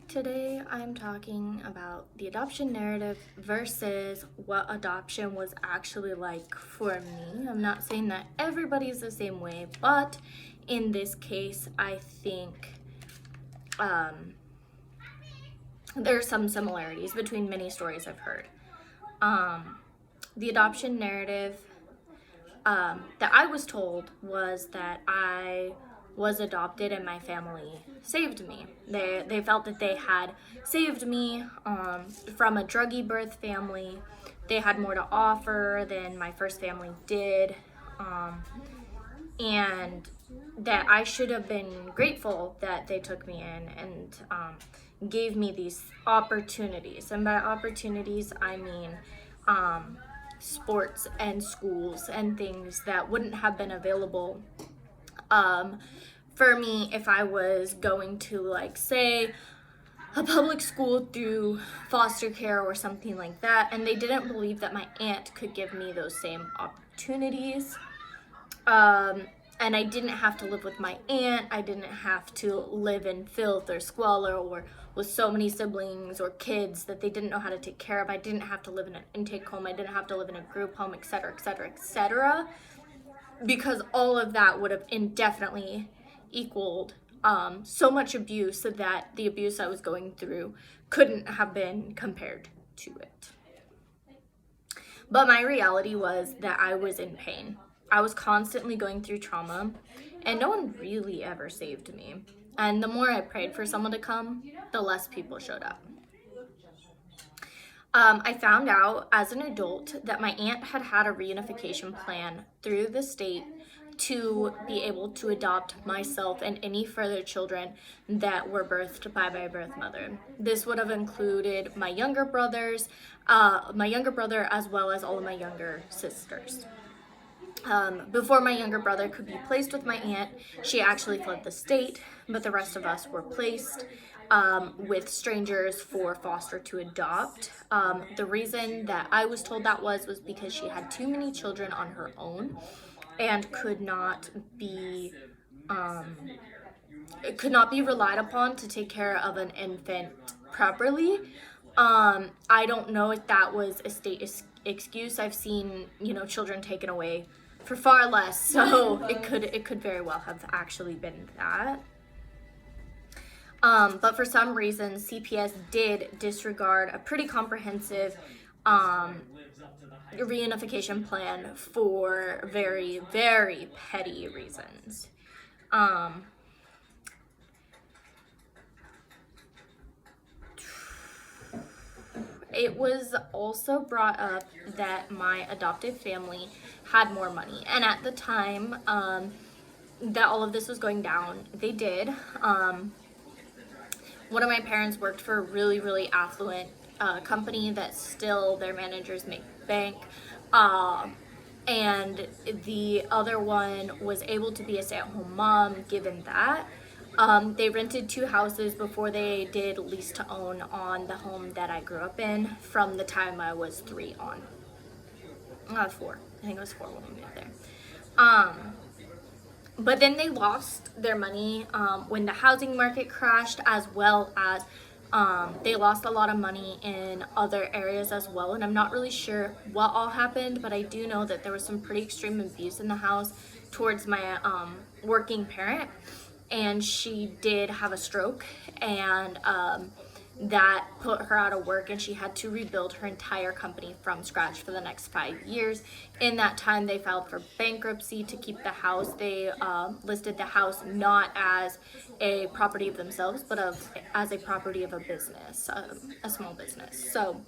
Today I'm talking about the adoption narrative versus what adoption was actually like for me. I'm not saying that everybody's the same way, but in this case, I think there are some similarities between many stories I've heard. The adoption narrative that I was told was that I was adopted and my family saved me. They felt that they had saved me from a druggy birth family. They had more to offer than my first family did, and that I should have been grateful that they took me in and gave me these opportunities. And by opportunities, I mean sports and schools and things that wouldn't have been available for me if I was going to, like, say, a public school through foster care or something like that, and they didn't believe that my aunt could give me those same opportunities. And I didn't have to live with my aunt. I didn't have to live in filth or squalor or with so many siblings or kids that they didn't know how to take care of. I didn't have to live in an intake home. I didn't have to live in a group home, etc., etc., etc., because all of that would have indefinitely equaled so much abuse that the abuse I was going through couldn't have been compared to it. But my reality was that I was in pain. I was constantly going through trauma, and no one really ever saved me. And the more I prayed for someone to come, the less people showed up. I found out as an adult that my aunt had had a reunification plan through the state to be able to adopt myself and any further children that were birthed by my birth mother. This would have included my younger brother as well as all of my younger sisters. Before my younger brother could be placed with my aunt, she actually fled the state, but the rest of us were placed with strangers for foster to adopt. The reason that I was told that was because she had too many children on her own and could not be relied upon to take care of an infant properly. I don't know if that was a state excuse. I've seen, children taken away for far less, so it could very well have actually been that. But for some reason, CPS did disregard a pretty comprehensive reunification plan for very, very petty reasons. It was also brought up that my adoptive family had more money, and at the time that all of this was going down, they did. One of my parents worked for a really, really affluent company that still their managers make bank, and the other one was able to be a stay-at-home mom given that. They rented 2 houses before they did lease to own on the home that I grew up in from the time I was 3 on. 4. I think it was 4 when we moved there. But then they lost their money when the housing market crashed, as well as they lost a lot of money in other areas as well. And I'm not really sure what all happened, but I do know that there was some pretty extreme abuse in the house towards my working parent. And she did have a stroke, and that put her out of work, and she had to rebuild her entire company from scratch for the next 5 years. In that time, they filed for bankruptcy to keep the house. They listed the house not as a property of themselves, but as a property of a business, a small business. So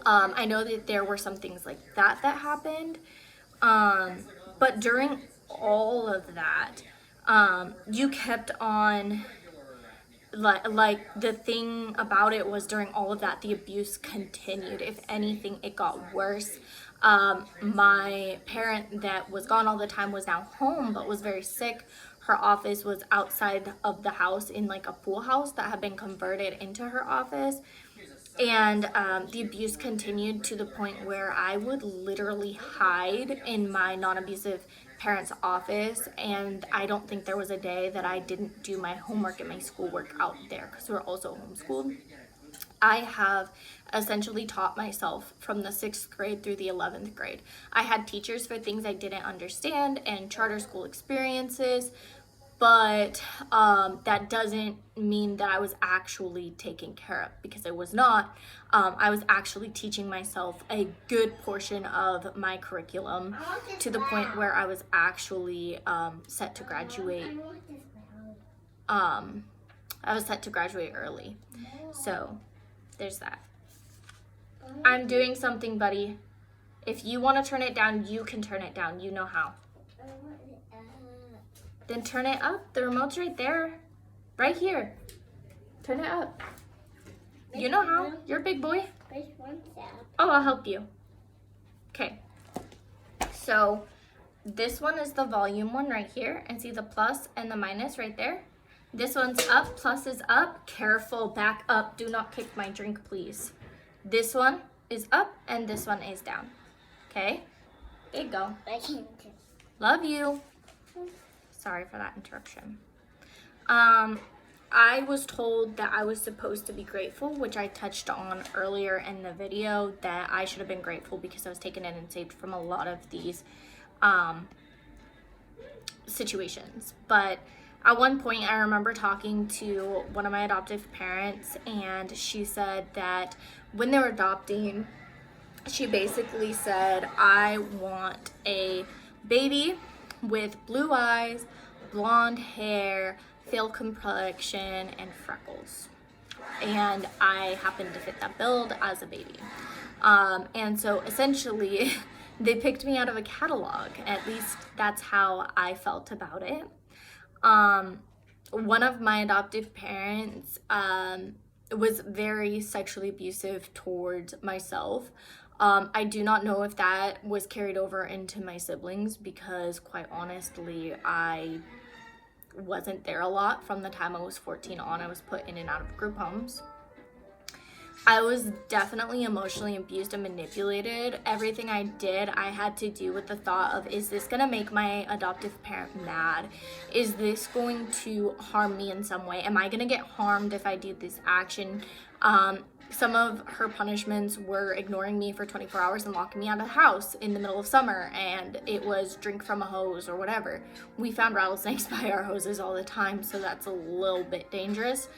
I know that there were some things like that happened, but during all of that, you kept on, like the thing about it was during all of that, the abuse continued. If anything, it got worse. My parent that was gone all the time was now home, but was very sick. Her office was outside of the house in like a pool house that had been converted into her office. And the abuse continued to the point where I would literally hide in my non-abusive parents' office, and I don't think there was a day that I didn't do my homework and my schoolwork out there because we're also homeschooled. I have essentially taught myself from the 6th grade through the 11th grade. I had teachers for things I didn't understand and charter school experiences, but that doesn't mean that I was actually taken care of, because I was not. I was actually teaching myself a good portion of my curriculum to the point where I was actually set to graduate. I was set to graduate early. So there's that. I'm doing something, buddy. If you want to turn it down, you can turn it down. You know how. Then turn it up. The remote's right there. Right here. Turn it up. You know how. You're a big boy. Oh, I'll help you. Okay. So this one is the volume one right here. And see the plus and the minus right there? This one's up. Plus is up. Careful. Back up. Do not kick my drink, please. This one is up and this one is down. Okay? There you go. Love you. Sorry for that interruption. I was told that I was supposed to be grateful, which I touched on earlier in the video, that I should have been grateful because I was taken in and saved from a lot of these situations. But at one point, I remember talking to one of my adoptive parents, and she said that when they were adopting, she basically said, I want a baby with blue eyes, blonde hair, pale complexion, and freckles. And I happened to fit that build as a baby. And so essentially, they picked me out of a catalog. At least that's how I felt about it. One of my adoptive parents was very sexually abusive towards myself. I do not know if that was carried over into my siblings because, quite honestly, I wasn't there a lot. From the time I was 14 on, I was put in and out of group homes. I was definitely emotionally abused and manipulated. Everything I did, I had to do with the thought of, is this gonna make my adoptive parent mad? Is this going to harm me in some way? Am I gonna get harmed if I do this action? Some of her punishments were ignoring me for 24 hours and locking me out of the house in the middle of summer, and it was drink from a hose or whatever. We found rattlesnakes by our hoses all the time, so that's a little bit dangerous.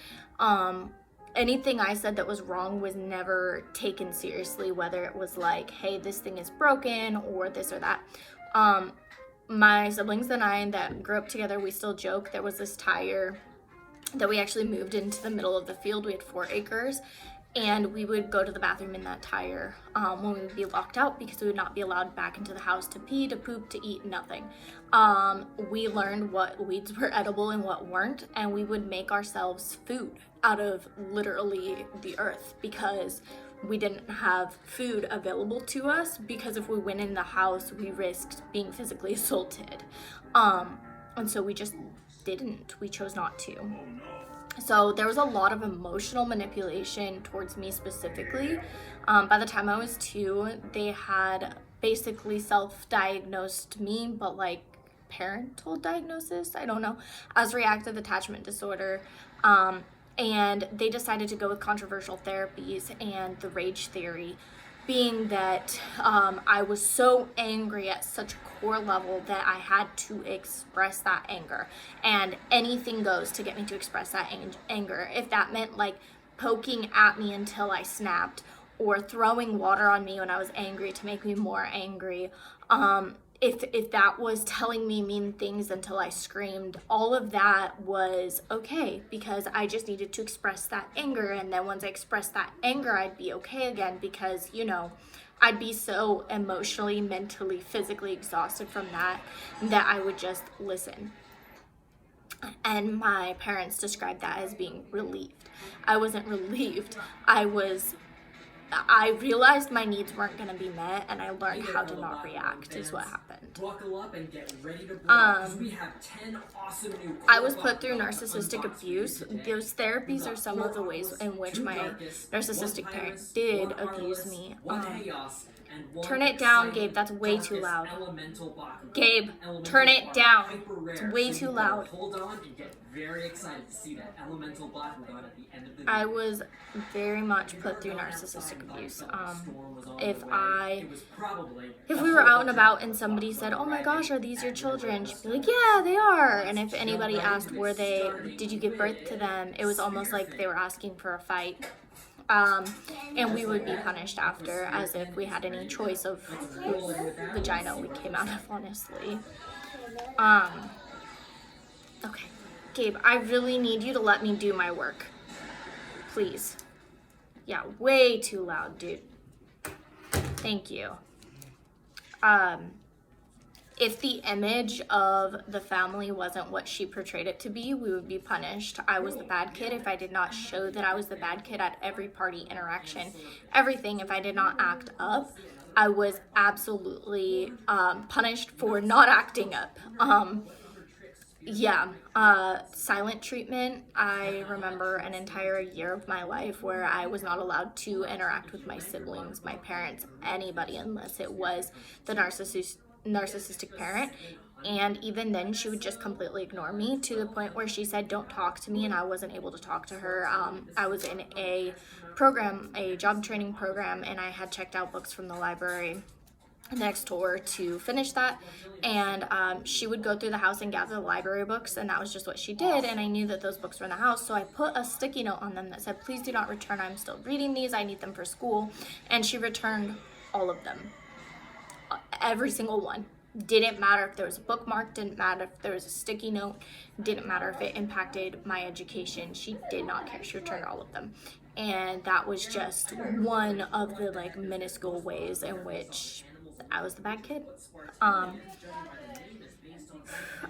Anything I said that was wrong was never taken seriously, whether it was like, hey, this thing is broken or this or that. My siblings and I that grew up together, we still joke. There was this tire that we actually moved into the middle of the field. We had 4 acres. And we would go to the bathroom in that tire when we would be locked out because we would not be allowed back into the house to pee, to poop, to eat, nothing. We learned what weeds were edible and what weren't, and we would make ourselves food out of literally the earth because we didn't have food available to us, because if we went in the house, we risked being physically assaulted. And so we just didn't. We chose not to. So there was a lot of emotional manipulation towards me specifically. By the time I was 2, they had basically self-diagnosed me, but like parental diagnosis, I don't know, as reactive attachment disorder. And they decided to go with controversial therapies and the rage theory, being that I was so angry at such a core level that I had to express that anger, and anything goes to get me to express that anger. If that meant like poking at me until I snapped, or throwing water on me when I was angry to make me more angry, if that was telling me mean things until I screamed, all of that was okay because I just needed to express that anger. And then once I expressed that anger, I'd be okay again because, you know, I'd be so emotionally, mentally, physically exhausted from that I would just listen. And my parents described that as being relieved. I wasn't relieved. I realized my needs weren't going to be met, and I learned how to not react is what happened. Buckle up and get ready to we have 10 awesome new I was put through narcissistic abuse. Those therapies are some of the ways in which my narcissistic parent did abuse me. Turn it down, Gabe. That's way too loud. Gabe, turn it down. It's way too loud. Hold on and get very excited to see that elemental Bakugan at the end of the I was very much put through narcissistic abuse. If we were out and about and somebody said, "Oh my gosh, are these your children?" She'd be like, "Yeah, they are." And if anybody asked, did you give birth to them? It was almost like they were asking for a fight. And we would be punished after, as if we had any choice of whose vagina we came out of, honestly. Okay, Gabe, I really need you to let me do my work. Please. Yeah, way too loud, dude. Thank you. If the image of the family wasn't what she portrayed it to be, we would be punished. I was the bad kid if I did not show that I was the bad kid at every party interaction. Everything, if I did not act up, I was absolutely punished for not acting up. Silent treatment. I remember an entire year of my life where I was not allowed to interact with my siblings, my parents, anybody, unless it was the narcissistic parent. And even then, she would just completely ignore me, to the point where she said, "Don't talk to me," and I wasn't able to talk to her. I was in a job training program, and I had checked out books from the library next door to finish that, and she would go through the house and gather the library books, and that was just what she did. And I knew that those books were in the house, so I put a sticky note on them that said, "Please do not return, I'm still reading these, I need them for school." And she returned all of them, every single one. Didn't matter if there was a bookmark, didn't matter if there was a sticky note, didn't matter if it impacted my education. She did not care. She returned all of them. And that was just one of the minuscule ways in which I was the bad kid.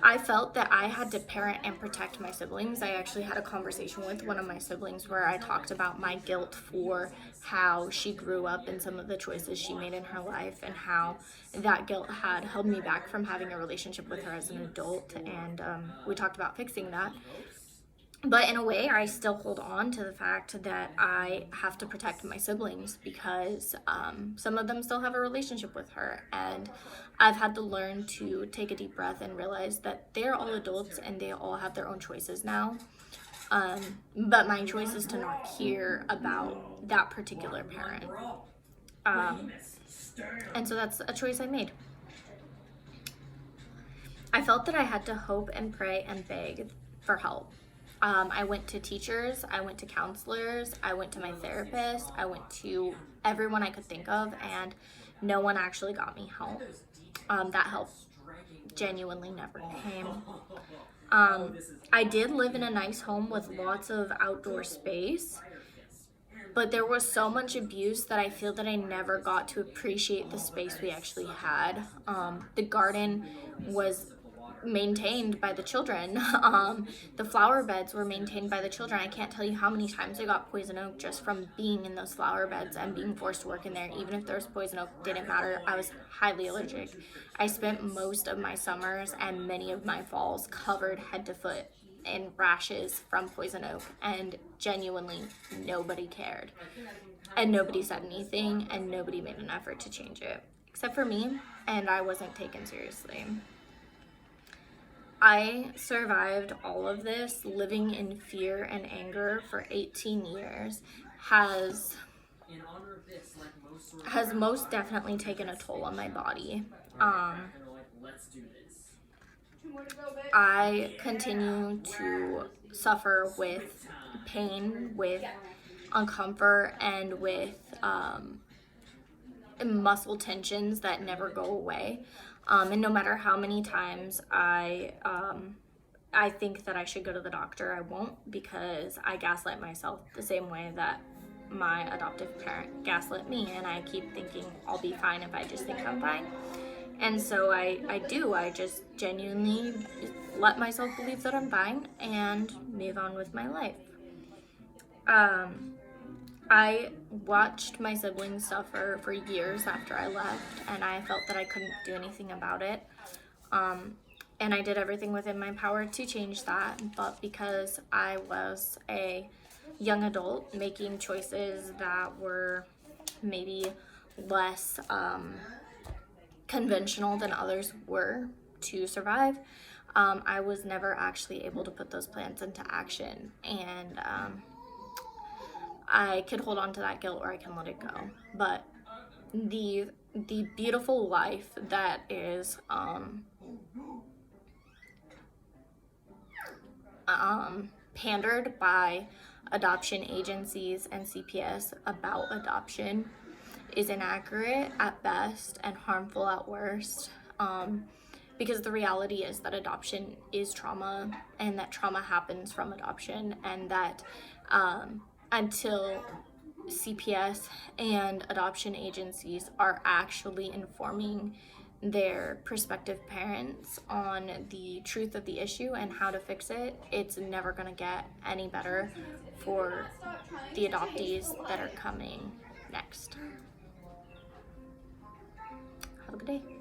I felt that I had to parent and protect my siblings. I actually had a conversation with one of my siblings where I talked about my guilt for how she grew up and some of the choices she made in her life, and how that guilt had held me back from having a relationship with her as an adult. And we talked about fixing that. But in a way, I still hold on to the fact that I have to protect my siblings, because some of them still have a relationship with her. And I've had to learn to take a deep breath and realize that they're all adults and they all have their own choices now. But my choice is to not hear about that particular parent. And so that's a choice I made. I felt that I had to hope and pray and beg for help. I went to teachers, I went to counselors, I went to my therapist, I went to everyone I could think of, and no one actually got me help. That help genuinely never came. I did live in a nice home with lots of outdoor space, but there was so much abuse that I feel that I never got to appreciate the space we actually had. The garden was maintained by the children. The flower beds were maintained by the children. I can't tell you how many times I got poison oak just from being in those flower beds and being forced to work in there. Even if there was poison oak, didn't matter. I was highly allergic. I spent most of my summers and many of my falls covered head to foot in rashes from poison oak, and genuinely nobody cared, and nobody said anything, and nobody made an effort to change it except for me, and I wasn't taken seriously. I survived all of this living in fear and anger for 18 years has most definitely taken a toll on my body. I continue to suffer with pain, with uncomfort, and with muscle tensions that never go away. And no matter how many times I think that I should go to the doctor, I won't, because I gaslight myself the same way that my adoptive parent gaslit me, and I keep thinking I'll be fine if I just think I'm fine. And so I do. I just genuinely let myself believe that I'm fine and move on with my life. I watched my siblings suffer for years after I left, and I felt that I couldn't do anything about it. And I did everything within my power to change that, but because I was a young adult making choices that were maybe less conventional than others were to survive, I was never actually able to put those plans into action. And I could hold on to that guilt or I can let it go. But the beautiful life that is pandered by adoption agencies and CPS about adoption is inaccurate at best and harmful at worst. Because the reality is that adoption is trauma, and that trauma happens from adoption, and that until CPS and adoption agencies are actually informing their prospective parents on the truth of the issue and how to fix it, it's never going to get any better for the adoptees that are coming next. Have a good day.